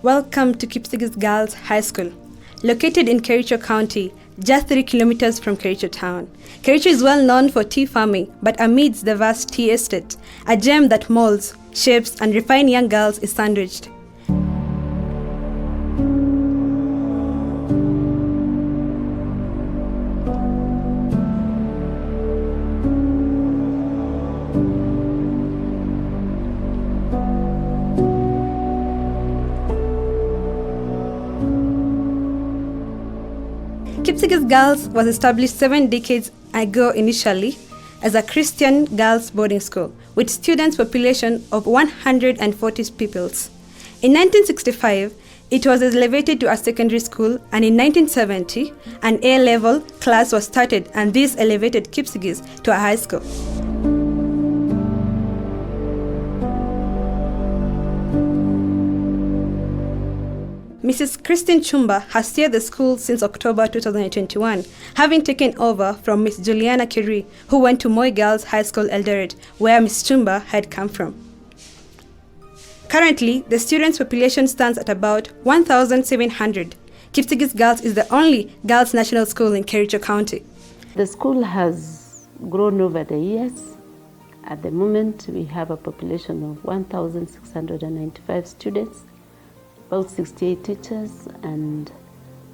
Welcome to Kipsigis Girls High School. Located in Kericho County, just 3 kilometers from Kericho town. Kericho is well known for tea farming, but amidst the vast tea estate, a gem that molds, shapes, and refines young girls is sandwiched. Kipsigis Girls was established 7 decades ago initially as a Christian girls' boarding school with students population of 140 pupils. In 1965, it was elevated to a secondary school, and in 1970, an A-level class was started, and this elevated Kipsigis to a high school. Mrs. Christine Chumba has steered the school since October 2021, having taken over from Miss Juliana Curie, who went to Moi Girls High School Eldoret, where Miss Chumba had come from. Currently, the students' population stands at about 1,700. Kipsigis Girls is the only girls' national school in Kericho County. The school has grown over the years. At the moment, we have a population of 1,695 students, about 68 teachers and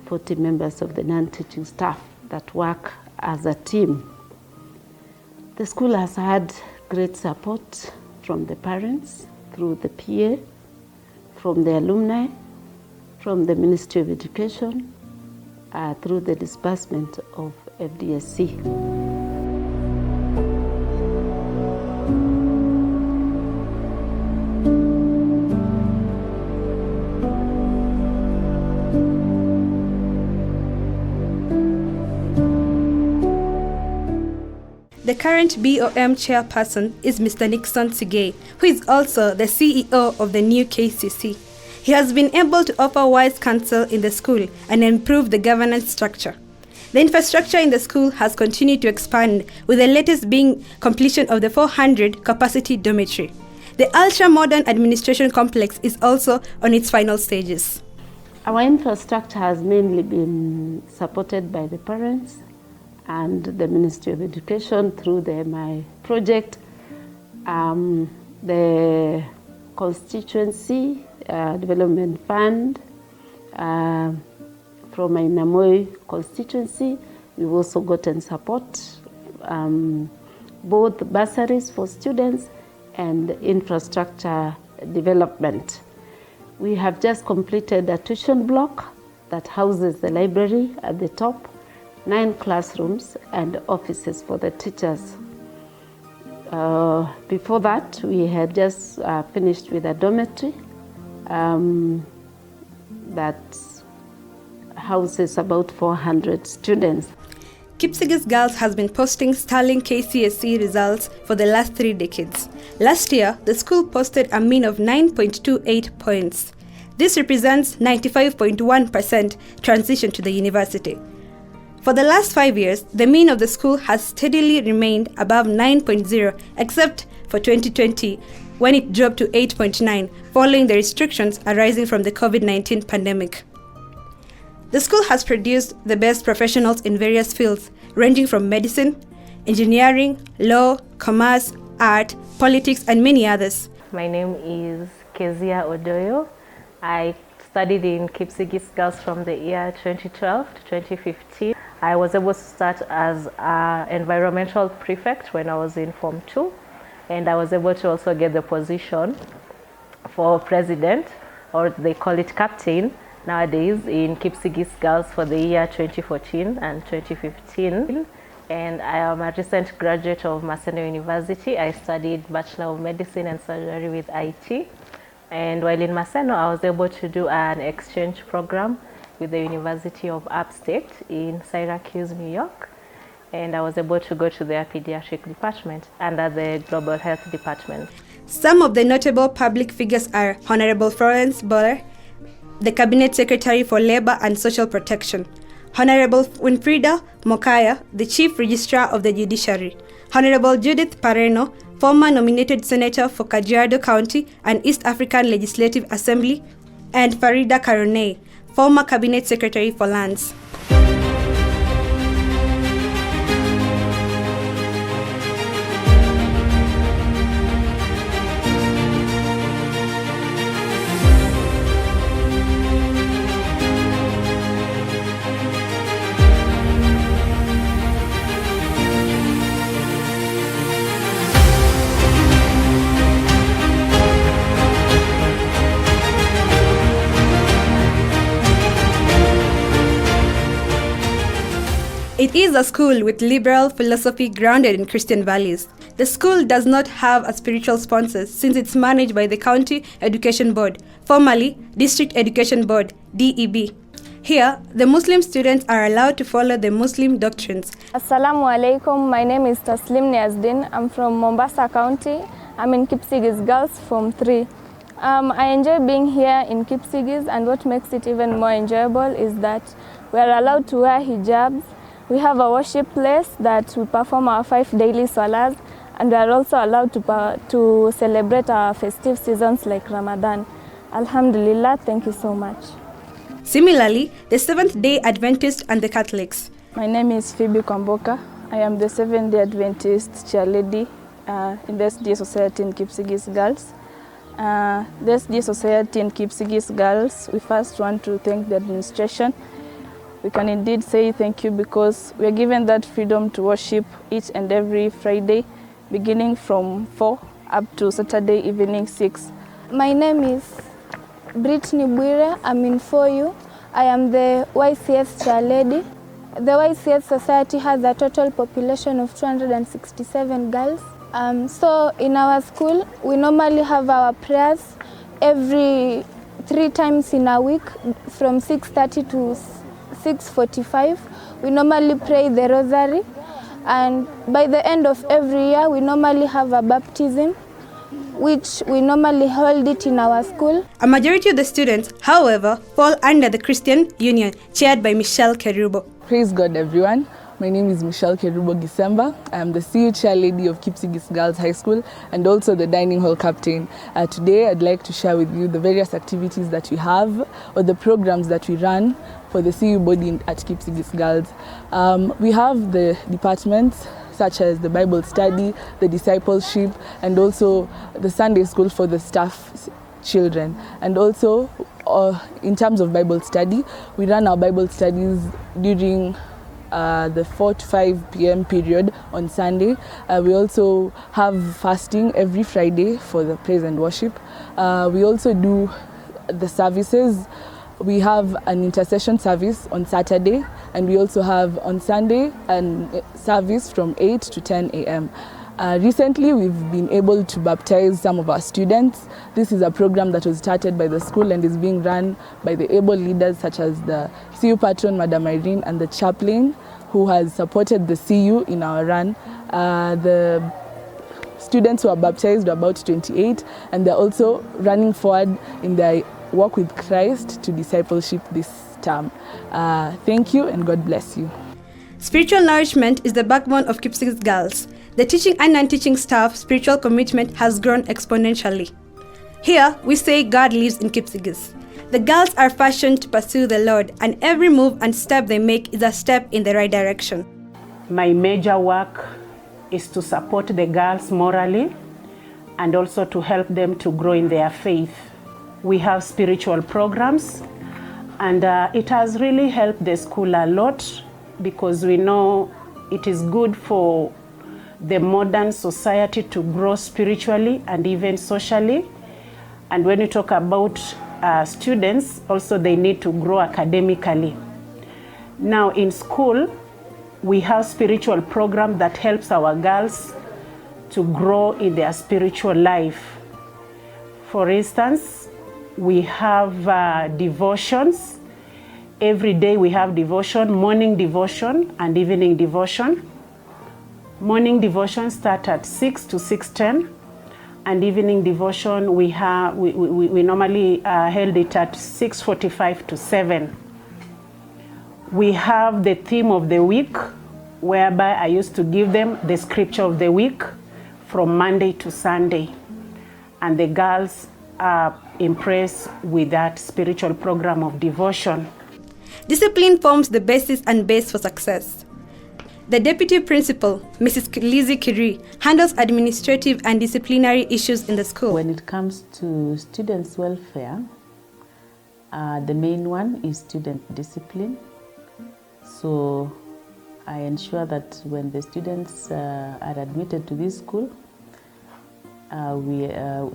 40 members of the non-teaching staff that work as a team. The school has had great support from the parents, through the PA, from the alumni, from the Ministry of Education, through the disbursement of FDSC. The current BOM chairperson is Mr. Nixon Sigay, who is also the CEO of the new KCC. He has been able to offer wise counsel in the school and improve the governance structure. The infrastructure in the school has continued to expand, with the latest being completion of the 400 capacity dormitory. The ultra-modern administration complex is also on its final stages. Our infrastructure has mainly been supported by the parents and the Ministry of Education through the MI project, the constituency development fund from my Namoi constituency. We've also gotten support, both bursaries for students and infrastructure development. We have just completed a tuition block that houses the library at the top, 9 classrooms and offices for the teachers. Before that, we had just finished with a dormitory that houses about 400 students. Kipsigis Girls has been posting sterling KCSE results for the last 3 decades. Last year, the school posted a mean of 9.28 points. This represents 95.1% transition to the university. For the last 5 years, the mean of the school has steadily remained above 9.0, except for 2020, when it dropped to 8.9, following the restrictions arising from the COVID-19 pandemic. The school has produced the best professionals in various fields, ranging from medicine, engineering, law, commerce, art, politics, and many others. My name is Kezia Odoyo. I studied in Kipsigis Girls from the year 2012 to 2015. I was able to start as an environmental prefect when I was in Form 2, and I was able to also get the position for president, or they call it captain, nowadays in Kipsigis Girls for the year 2014 and 2015. And I am a recent graduate of Maseno University. I studied Bachelor of Medicine and Surgery with IT. And while in Maseno, I was able to do an exchange program with the University of Upstate in Syracuse, New York. And I was able to go to their pediatric department under the Global Health Department. Some of the notable public figures are Honorable Florence Boller, the Cabinet Secretary for Labor and Social Protection, Honorable Winfrida Mokaya, the Chief Registrar of the Judiciary, Honorable Judith Pareno, former nominated Senator for Kajiado County and East African Legislative Assembly, and Farida Karone, former Cabinet Secretary for Lands. It is a school with liberal philosophy grounded in Christian values. The school does not have a spiritual sponsor since it's managed by the County Education Board, formerly District Education Board, DEB. Here, the Muslim students are allowed to follow the Muslim doctrines. Assalamu alaikum, my name is Taslim Niazdin. I'm from Mombasa County. I'm in Kipsigis Girls Form 3. I enjoy being here in Kipsigis, and what makes it even more enjoyable is that we are allowed to wear hijabs. We have a worship place that we perform our 5 daily salas, and we are also allowed to celebrate our festive seasons like Ramadan. Alhamdulillah, thank you so much. Similarly, the Seventh-day Adventists and the Catholics. My name is Phoebe Kwamboka. I am the Seventh-day Adventist chairlady in the SD Society in Kipsigis Girls. The SD Society in Kipsigis Girls, we first want to thank the administration. We can indeed say thank you because we are given that freedom to worship each and every Friday, beginning from 4 up to Saturday evening 6. My name is Brittany Bwire. I'm in 4U. I am the YCS chairlady. The YCS Society has a total population of 267 girls. So in our school, we normally have our prayers every 3 times in a week from 6:30 to 6:45. We normally pray the rosary, and by the end of every year we normally have a baptism, which we normally hold it in our school. A majority of the students, however, fall under the Christian Union, chaired by Michelle Kerubo. Praise God, everyone. My name is Michelle Kerubo Gisemba. I am the CU chairlady of Kipsigis Girls High School and also the dining hall captain. Today I'd like to share with you the various activities that we have or the programs that we run for the CU body at Kipsigis Girls. We have the departments such as the Bible study, the discipleship, and also the Sunday school for the staff children. And also in terms of Bible study, we run our Bible studies during the 4 to 5 p.m. period on Sunday. We also have fasting every Friday for the praise and worship. We also do the services. We have an intercession service on Saturday, and we also have on Sunday a service from 8 to 10 a.m. Recently, we've been able to baptize some of our students. This is a program that was started by the school and is being run by the able leaders such as the CU patron, Madam Irene, and the chaplain who has supported the CU in our run. The students who are baptized are about 28, and they're also running forward in their walk with Christ to discipleship this term. Thank you and God bless you. Spiritual nourishment is the backbone of Kipsigis Girls. The teaching and non-teaching staff spiritual commitment has grown exponentially. Here, we say God lives in Kipsigis. The girls are fashioned to pursue the Lord, and every move and step they make is a step in the right direction. My major work is to support the girls morally and also to help them to grow in their faith. We have spiritual programs, and it has really helped the school a lot because we know it is good for the modern society to grow spiritually and even socially. And when you talk about students, also they need to grow academically. Now in school, we have spiritual program that helps our girls to grow in their spiritual life. For instance, we have devotions. Every day we have devotion, morning devotion and evening devotion. Morning devotion start at 6 to 6:10, and evening devotion we normally held it at 6:45 to 7. We have the theme of the week, whereby I used to give them the scripture of the week from Monday to Sunday, and the girls impressed with that spiritual program of devotion. Discipline forms the basis and base for success. The Deputy Principal, Mrs. Lizzie Kiri, handles administrative and disciplinary issues in the school. When it comes to students' welfare, the main one is student discipline. So I ensure that when the students are admitted to this school, we,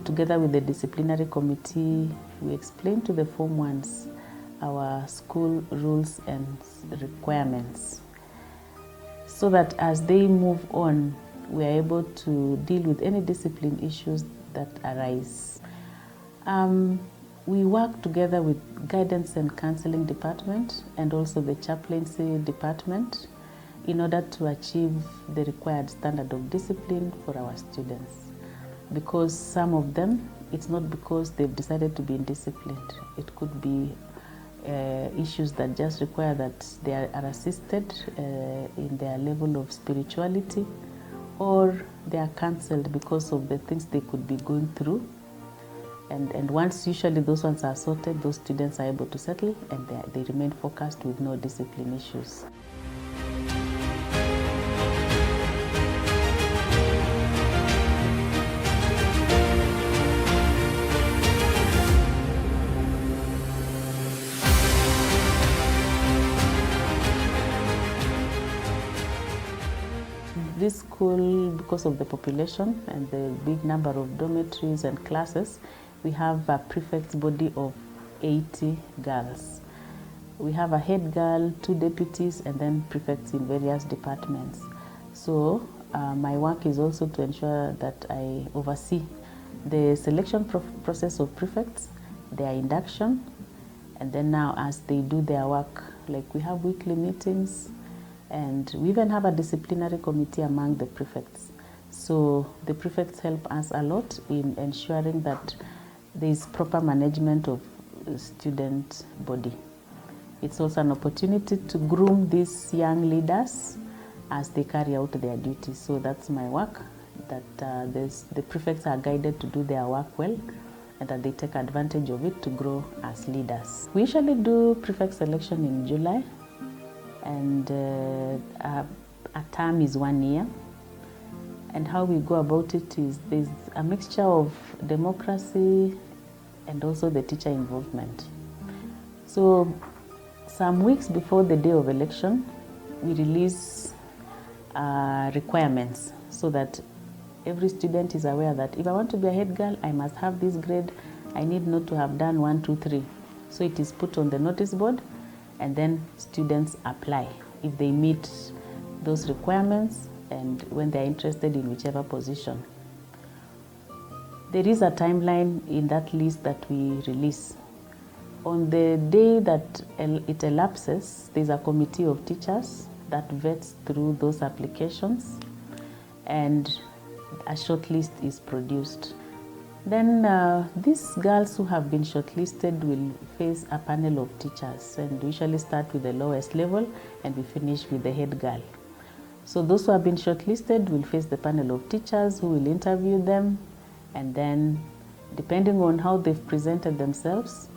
together with the disciplinary committee, we explain to the Form 1s our school rules and requirements, so that as they move on, we are able to deal with any discipline issues that arise. We work together with guidance and counseling department and also the chaplaincy department in order to achieve the required standard of discipline for our students. Because some of them, it's not because they've decided to be indisciplined. It could be issues that just require that they are assisted in their level of spirituality, or they are cancelled because of the things they could be going through. And once usually those ones are sorted, those students are able to settle and they remain focused with no discipline issues. This school, because of the population and the big number of dormitories and classes, we have a prefect's body of 80 girls. We have a head girl, 2 deputies, and then prefects in various departments. So my work is also to ensure that I oversee the selection process of prefects, their induction, and then now as they do their work, like we have weekly meetings, and we even have a disciplinary committee among the prefects. So the prefects help us a lot in ensuring that there is proper management of student body. It's also an opportunity to groom these young leaders as they carry out their duties. So that's my work, that the prefects are guided to do their work well and that they take advantage of it to grow as leaders. We usually do prefect selection in July, and a term is 1 year. And how we go about it is there's a mixture of democracy and also the teacher involvement. So some weeks before the day of election, we release requirements so that every student is aware that if I want to be a head girl, I must have this grade. I need not to have done 1, 2, 3. So it is put on the notice board, and then students apply if they meet those requirements and when they're interested in whichever position. There is a timeline in that list that we release. On the day that it elapses, there's a committee of teachers that vets through those applications, and a short list is produced. Then these girls who have been shortlisted will face a panel of teachers, and we usually start with the lowest level and we finish with the head girl. So those who have been shortlisted will face the panel of teachers who will interview them, and then depending on how they've presented themselves,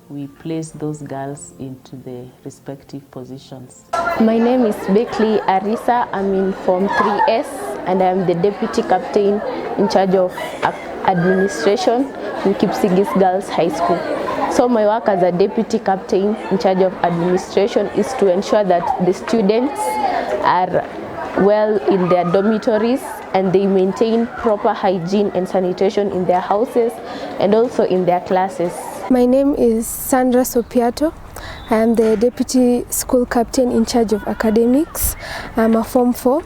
we place those girls into the respective positions. My name is Beckley Arisa. I'm in Form 3S and I'm the Deputy Captain in charge of administration in Kipsigis Girls High School. So my work as a Deputy Captain in charge of administration is to ensure that the students are well in their dormitories and they maintain proper hygiene and sanitation in their houses and also in their classes. My name is Sandra Sopiato. I am the Deputy School Captain in charge of academics. I'm a Form 4.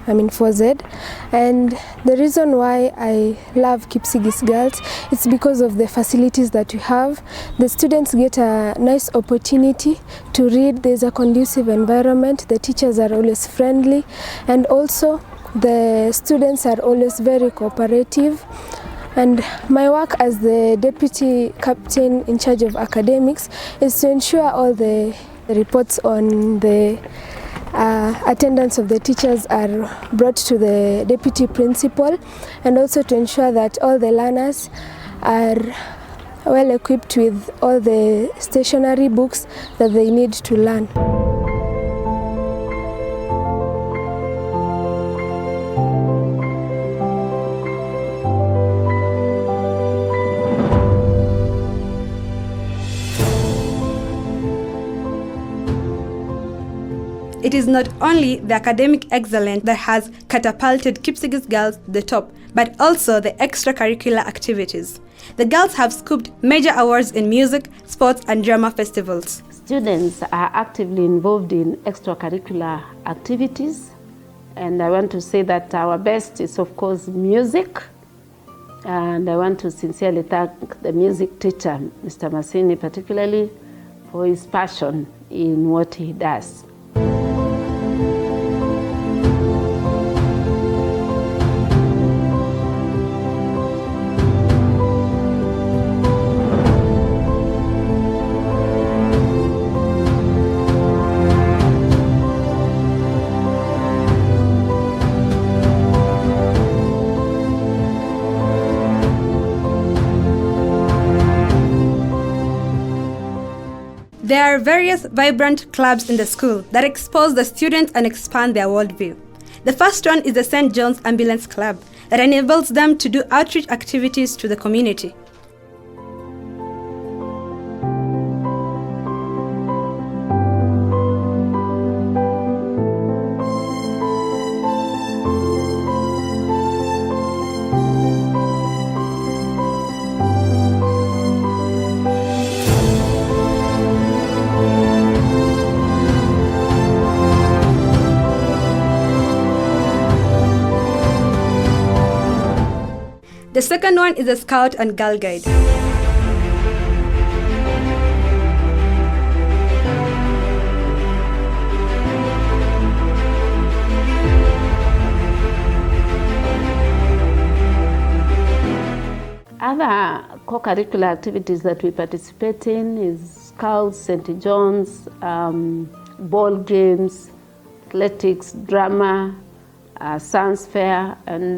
I'm in 4Z, and the reason why I love Kipsigis Girls is because of the facilities that we have. The students get a nice opportunity to read. There's a conducive environment. The teachers are always friendly, and also the students are always very cooperative. And my work as the Deputy Captain in charge of academics is to ensure all the reports on the attendance of the teachers are brought to the Deputy Principal, and also to ensure that all the learners are well equipped with all the stationery books that they need to learn. It is not only the academic excellence that has catapulted Kipsigis girls to the top, but also the extracurricular activities. The girls have scooped major awards in music, sports, and drama festivals. Students are actively involved in extracurricular activities, and I want to say that our best is, of course, music. And I want to sincerely thank the music teacher, Mr. Masini, particularly for his passion in what he does. There are various vibrant clubs in the school that expose the students and expand their worldview. The first one is the St. John's Ambulance Club that enables them to do outreach activities to the community. The second one is the Scout and Girl Guide. Other co-curricular activities that we participate in is Scouts, St. John's, ball games, athletics, drama, science fair, and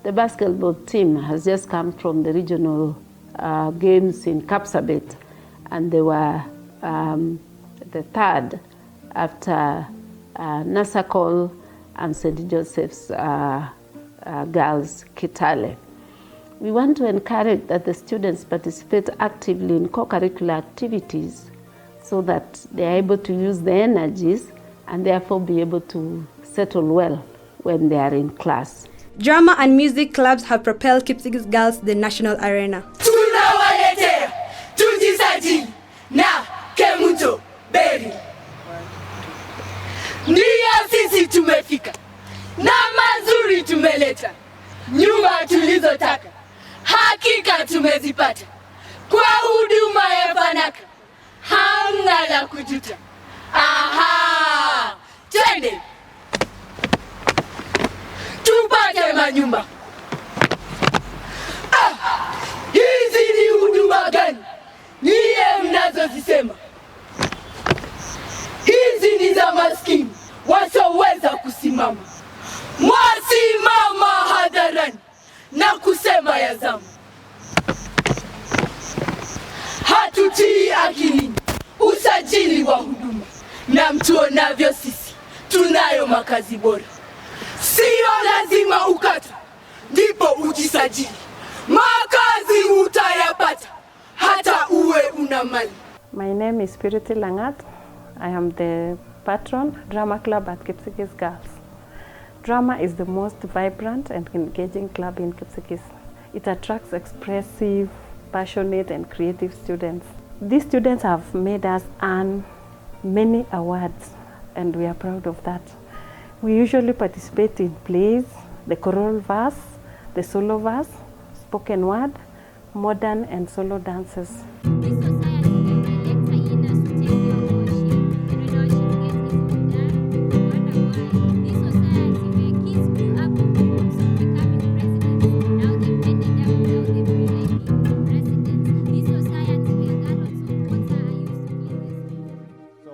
the basketball team has just come from the regional games in Kapsabet, and they were the third after Nasakol and St. Joseph's Girls Kitale. We want to encourage that the students participate actively in co-curricular activities so that they are able to use their energies and therefore be able to settle well when they are in class. Drama and music clubs have propelled Kipsigis girls to the national arena. Tunawaletea tujisajili na Kemuto Beri. Ndio sisi tumefika na mazuri tumeleta, nyumba tulizotaka hakika tumezipata, kwa huduma ya fanaka hamna la kujuta. Aha, twende tupate manyumba. Hizi ni huduma gani niye mnazozisema? Hizi ni za maskini wasioweza kusimama, mwasimama hadharani na kusema ya zamu. Hatutii akilini usajili wa huduma, na mtuonavyo sisi tunayo makazi bora. Sio lazima ukata ndipo ujisajili, makazi utayapata hata uwe una mali. My name is Purity Langat. I am the patron drama club at Kipsigis Girls. Drama is the most vibrant and engaging club in Kipsigis. It attracts expressive, passionate and creative students. These students have made us earn many awards and we are proud of that. We usually participate in plays, the choral verse, the solo verse, spoken word, modern and solo dances.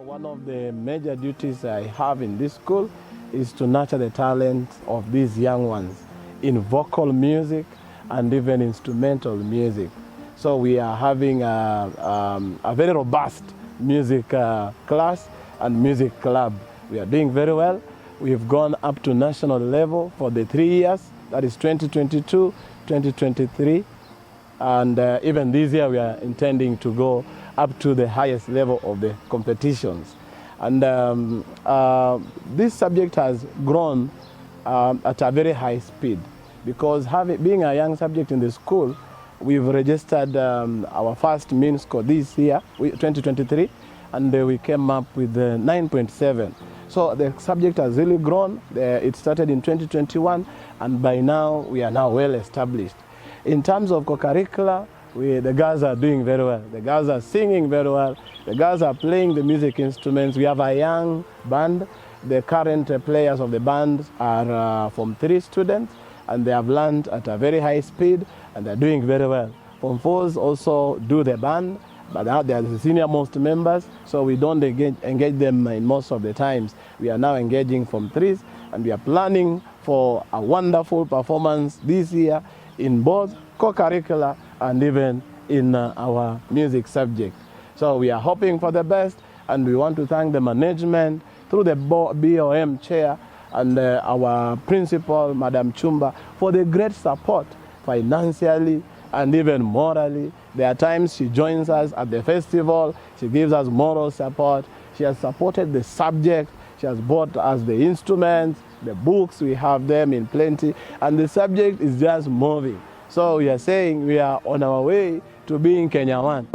One of the major duties I have in this school is to nurture the talent of these young ones in vocal music and even instrumental music. So we are having a very robust music class and music club. We are doing very well. We've gone up to national level for the 3 years, that is 2022, 2023. And even this year we are intending to go up to the highest level of the competitions. And this subject has grown at a very high speed because being a young subject in the school, we've registered our first mean score this year, 2023, and we came up with 9.7. So the subject has really grown. It started in 2021, and by now we are now well established. In terms of co-curricular, the girls are doing very well. The girls are singing very well. The girls are playing the music instruments. We have a young band. The current players of the band are Form 3 students, and they have learned at a very high speed, and they're doing very well. Form 4s also do the band, but now they are the senior most members, so we don't engage them in most of the times. We are now engaging Form 3s, and we are planning for a wonderful performance this year in both co-curricular and even in our music subject. So we are hoping for the best, and we want to thank the management through the BOM chair and our principal, Madam Chumba, for the great support financially and even morally. There are times she joins us at the festival, she gives us moral support, she has supported the subject, she has bought us the instruments, the books, we have them in plenty, and the subject is just moving. So we are saying we are on our way to being Kenya 1.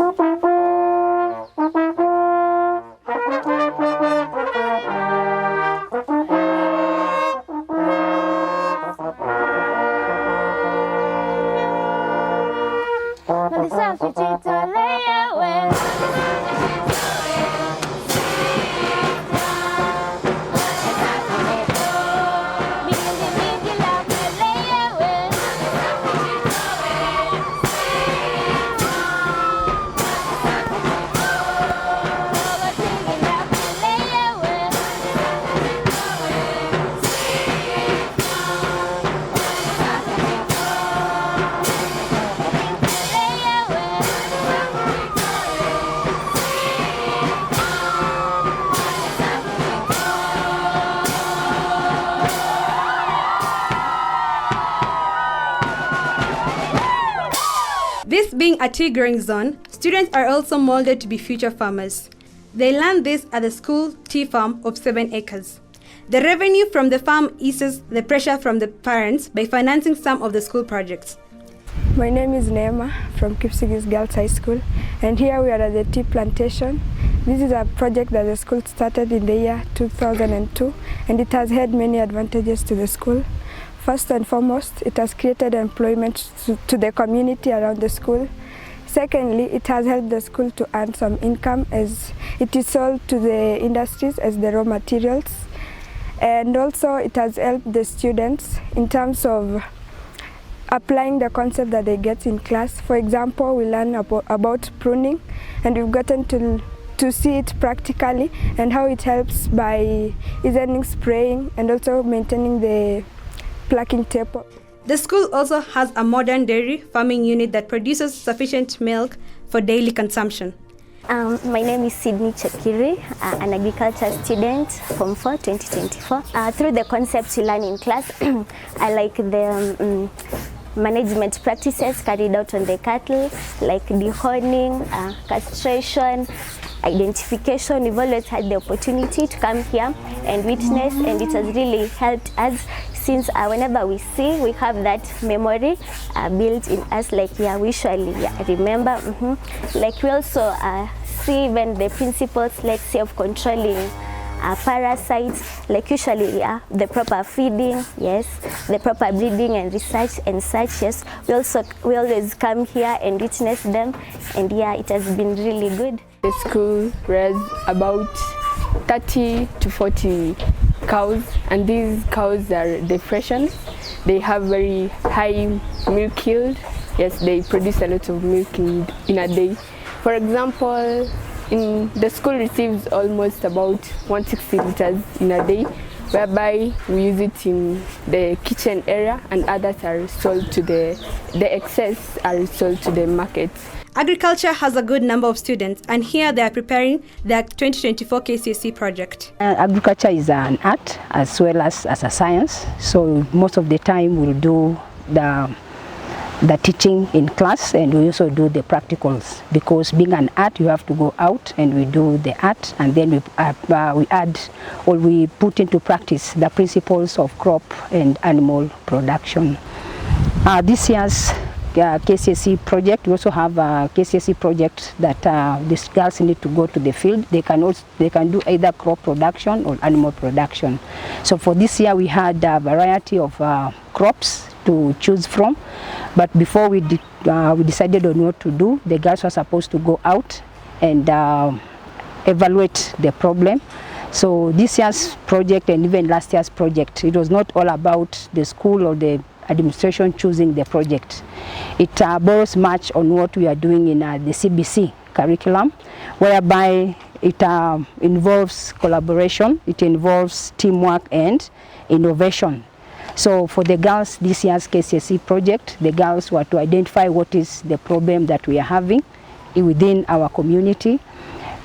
This being a tea-growing zone, students are also molded to be future farmers. They learn this at the school tea farm of 7 acres. The revenue from the farm eases the pressure from the parents by financing some of the school projects. My name is Neema from Kipsigis Girls High School, and here we are at the tea plantation. This is a project that the school started in the year 2002, and it has had many advantages to the school. First and foremost, it has created employment to the community around the school. Secondly, it has helped the school to earn some income as it is sold to the industries as the raw materials. And also it has helped the students in terms of applying the concept that they get in class. For example, we learn about pruning, and we've gotten to see it practically and how it helps by easing spraying and also maintaining the plucking tape. The school also has a modern dairy farming unit that produces sufficient milk for daily consumption. My name is Sydney Chakiri, an agriculture student from 2024. Through the concepts we learn in class, I like the management practices carried out on the cattle, like dehorning, castration, identification. We've always had the opportunity to come here and witness, and it has really helped us since whenever we see, we have that memory built in us, like we usually remember. Like we also see even the principles, like say, of controlling parasites, like usually the proper feeding, yes, the proper breeding and research and such, yes. We always come here and witness them, and it has been really good. The school rears about 30 to 40 cows, and these cows are the fresh ones. They have very high milk yield. Yes, they produce a lot of milk in a day. For example, the school receives almost about 160 liters in a day, whereby we use it in the kitchen area and others are sold to the excess are sold to the markets. Agriculture has a good number of students, and here they are preparing their 2024 KCSE project. Agriculture is an art as well as a science, so most of the time we'll do the teaching in class, and we also do the practicals, because being an art you have to go out and we do the art, and then we add or we put into practice the principles of crop and animal production. This year's KCSE project, we also have a KCSE project that these girls need to go to the field. They can do either crop production or animal production. So for this year we had a variety of crops to choose from, but before we decided on what to do, the girls were supposed to go out and evaluate the problem. So this year's project and even last year's project, it was not all about the school or the administration choosing the project. It borrows much on what we are doing in the CBC curriculum, whereby it involves collaboration, it involves teamwork and innovation. So for the girls, this year's KCSE project, the girls were to identify what is the problem that we are having within our community,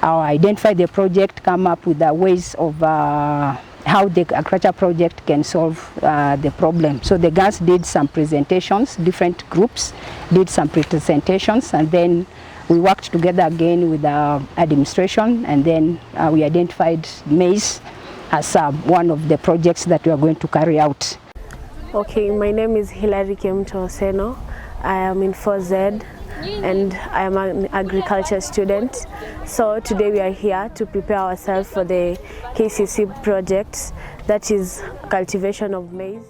identify the project, come up with the ways of how the agriculture project can solve the problem. So the girls did some presentations, different groups did some presentations, and then we worked together again with the administration, and then we identified maize as one of the projects that we are going to carry out. Okay, my name is Hilary Kemto Seno. I am in 4Z and I am an agriculture student. So today we are here to prepare ourselves for the KCSE project, that is cultivation of maize.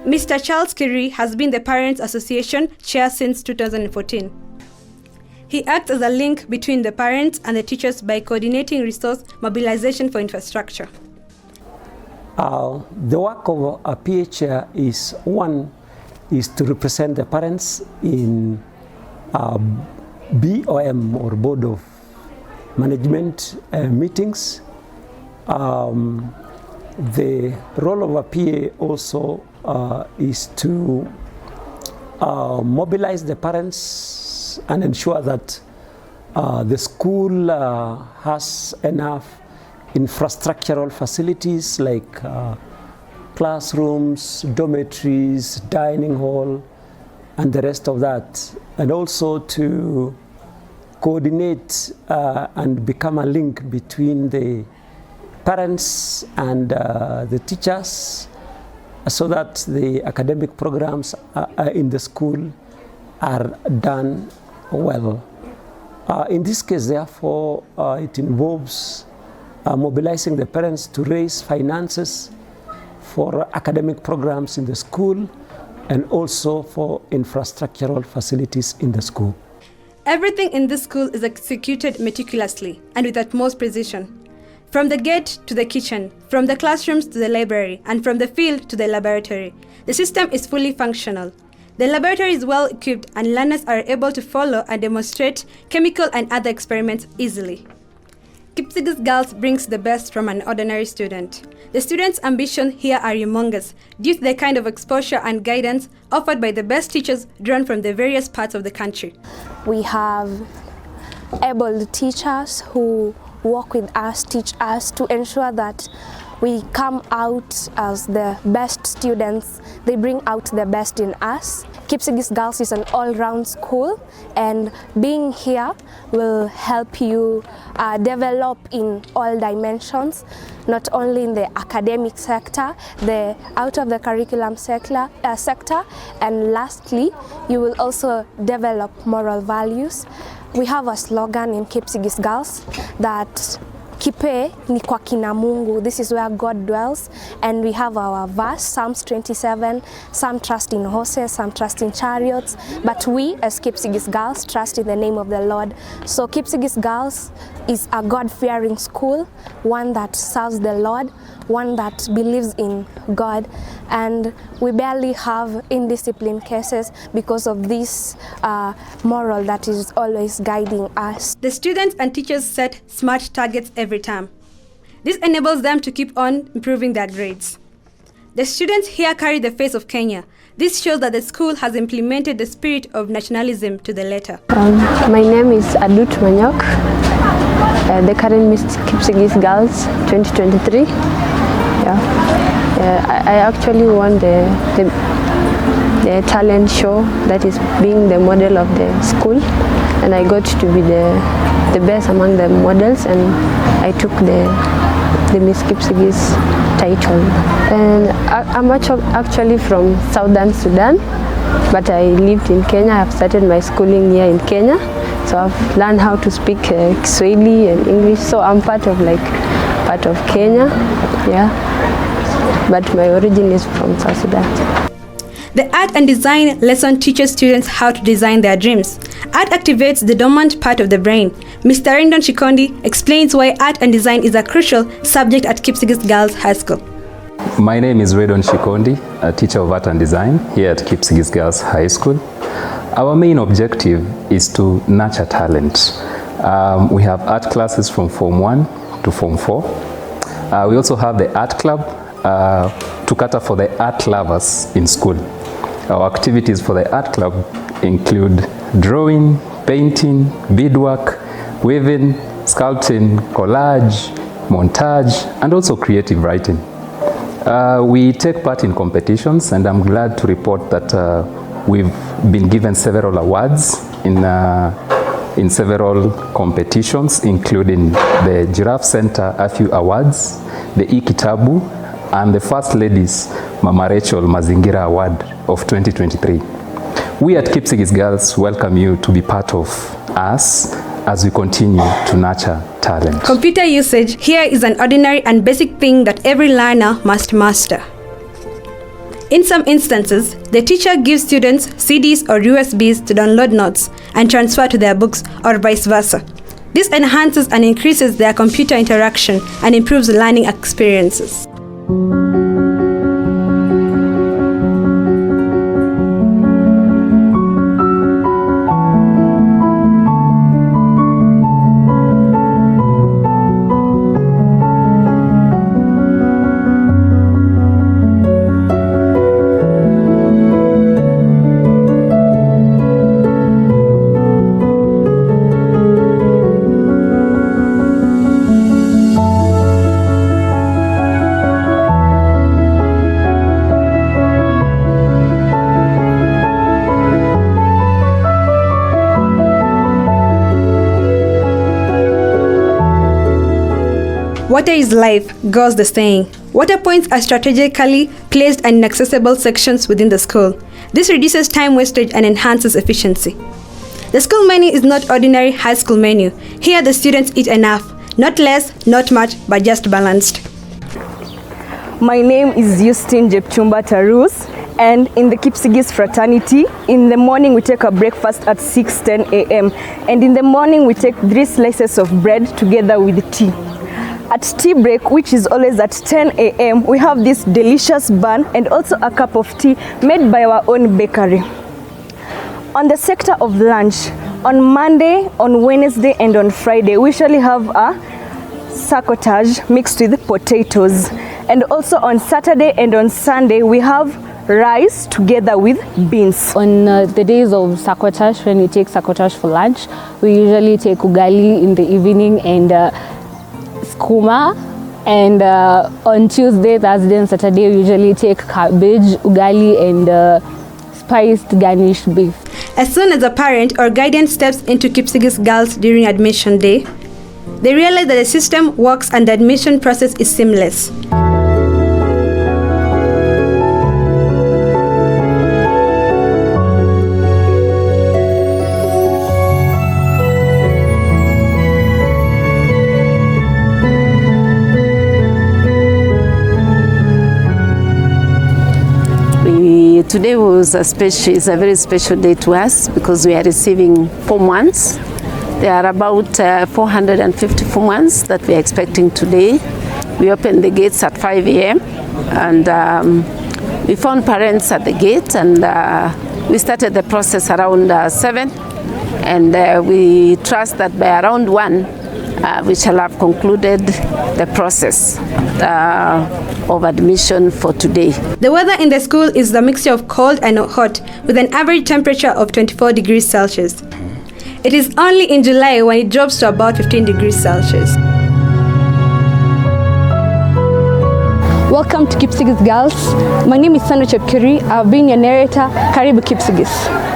Mr. Charles Kiri has been the Parents Association chair since 2014. He acts as a link between the parents and the teachers by coordinating resource mobilization for infrastructure. The work of a PA chair is to represent the parents in BOM or Board of Management meetings. The role of a PA also is to mobilize the parents and ensure that the school has enough infrastructural facilities like classrooms, dormitories, dining hall, and the rest of that, and also to coordinate and become a link between the parents and the teachers, so that the academic programs in the school are done well. In this case, therefore, it involves mobilizing the parents to raise finances for academic programs in the school and also for infrastructural facilities in the school. Everything in this school is executed meticulously and with utmost precision. From the gate to the kitchen, from the classrooms to the library, and from the field to the laboratory, the system is fully functional. The laboratory is well equipped and learners are able to follow and demonstrate chemical and other experiments easily. Kipsigis Girls brings the best from an ordinary student. The students' ambitions here are humongous due to the kind of exposure and guidance offered by the best teachers drawn from the various parts of the country. We have able teachers who work with us, teach us to ensure that we come out as the best students. They bring out the best in us. Kipsigis Girls is an all-round school, and being here will help you develop in all dimensions, not only in the academic sector, the out of the curriculum sector, and lastly, you will also develop moral values. We have a slogan in Kipsigis Girls that Kipe ni kwa kina Mungu, this is where God dwells, and we have our verse, Psalms 27, some trust in horses, some trust in chariots, but we as Kipsigis Girls trust in the name of the Lord. So Kipsigis Girls is a God-fearing school, one that serves the Lord, one that believes in God, and we barely have indiscipline cases because of this moral that is always guiding us. The students and teachers set SMART targets every term. This enables them to keep on improving their grades. The students here carry the face of Kenya. This shows that the school has implemented the spirit of nationalism to the letter. My name is Adut Manyok, the current Miss Kipsigis Girls 2023. I actually won the talent show that is being the model of the school, and I got to be the best among the models, and I took the Miss Kipsigis title. And I'm actually from Southern Sudan, but I lived in Kenya. I've started my schooling here in Kenya, so I've learned how to speak Kiswahili and English. So I'm part of Kenya, but my origin is from South Sudan. The art and design lesson teaches students how to design their dreams. Art activates the dormant part of the brain. Mr. Rendon Shikondi explains why art and design is a crucial subject at Kipsigis Girls High School. My name is Redon Shikondi, a teacher of art and design here at Kipsigis Girls High School. Our main objective is to nurture talent. We have art classes from Form 1 to Form 4. We also have the art club to cater for the art lovers in school. Our activities for the art club include drawing, painting, beadwork, weaving, sculpting, collage, montage, and also creative writing. We take part in competitions, and I'm glad to report that we've been given several awards in several competitions, including the Giraffe Center AFU Awards, the Ikitabu, and the First Lady's Mama Rachel Mazingira Award of 2023. We at Kipsigis Girls welcome you to be part of us as we continue to nurture talent. Computer usage here is an ordinary and basic thing that every learner must master. In some instances, the teacher gives students CDs or USBs to download notes and transfer to their books, or vice versa. This enhances and increases their computer interaction and improves learning experiences. Water is life, goes the saying. Water points are strategically placed in inaccessible sections within the school. This reduces time wastage and enhances efficiency. The school menu is not ordinary high school menu. Here the students eat enough, not less, not much, but just balanced. My name is Justine Jepchumba Tarus, and in the Kipsigis fraternity, in the morning we take a breakfast at 6:10 a.m. and in the morning we take 3 slices of bread together with tea. At tea break, which is always at 10 a.m., we have this delicious bun and also a cup of tea made by our own bakery. On the sector of lunch, on Monday, on Wednesday, and on Friday, we usually have a sacotage mixed with potatoes. And also on Saturday and on Sunday, we have rice together with beans. On the days of sakotash, when we take sakotash for lunch, we usually take ugali in the evening and skuma. And on Tuesday, Thursday and Saturday, we usually take cabbage, ugali and spiced garnished beef. As soon as a parent or guardian steps into Kipsigis Girls during admission day, they realize that the system works and the admission process is seamless. Today is a very special day to us because we are receiving Form 1s. There are about 450 Form 1s that we are expecting today. We opened the gates at 5 a.m. and we found parents at the gate, and we started the process around 7, and we trust that by around 1 we shall have concluded the process of admission for today. The weather in the school is a mixture of cold and hot, with an average temperature of 24 degrees Celsius. It is only in July when it drops to about 15 degrees Celsius. Welcome to Kipsigis Girls. My name is Sandra Chepkiri. I've been your narrator. Karibu Kipsigis.